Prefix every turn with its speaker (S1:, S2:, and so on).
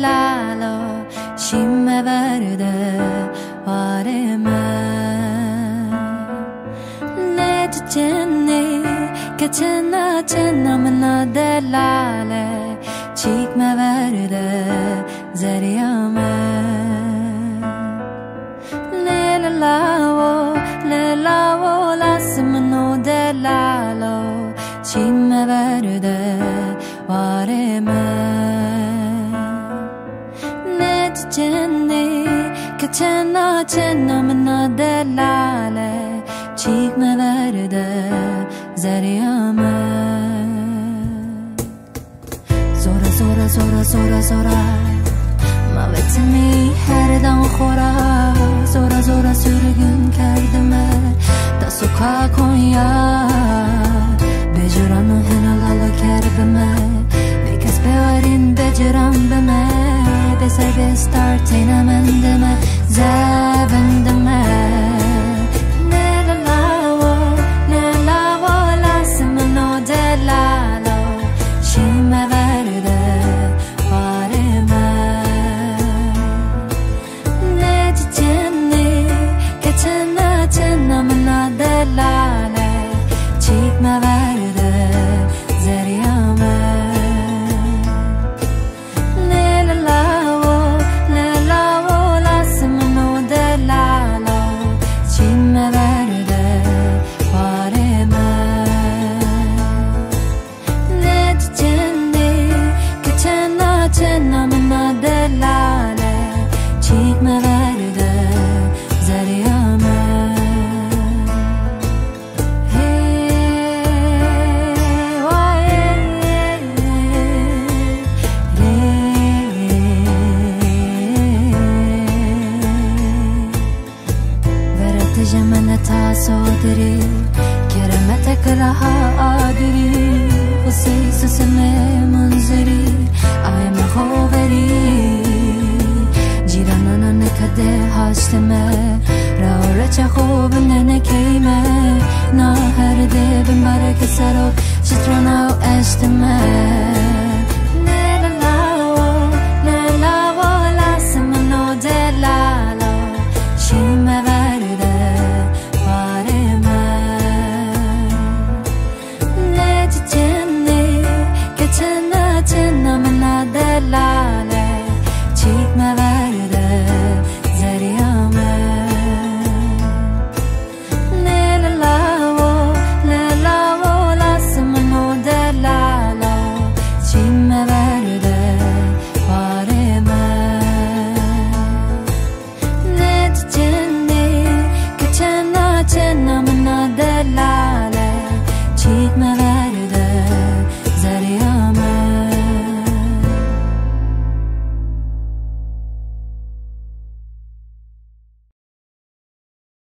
S1: dell'alo scimme verde vareme ne tjenne che cenna mena dell'ale cicme verde zariame le lavo lasmano dell'alo cicme verde vareme ne tjenne che cenna mena dell'ale cicme verde zariame zora ma vetimi herdan khora zora sürgün kerdime da sokağa konya becerano henalalı kerbime bekas bevarin beceram bime besay startina mendeme zavendeme ne lavo lasmano dell'alo scimme verde vareme ne tjenne che cenna mena dell'ale cicme verde zariame ne lavo lasmano dell'alo cicme verde vareme ne tjenne che cenna mena dell'ale cicme verde zariame Verete jemene ta sodri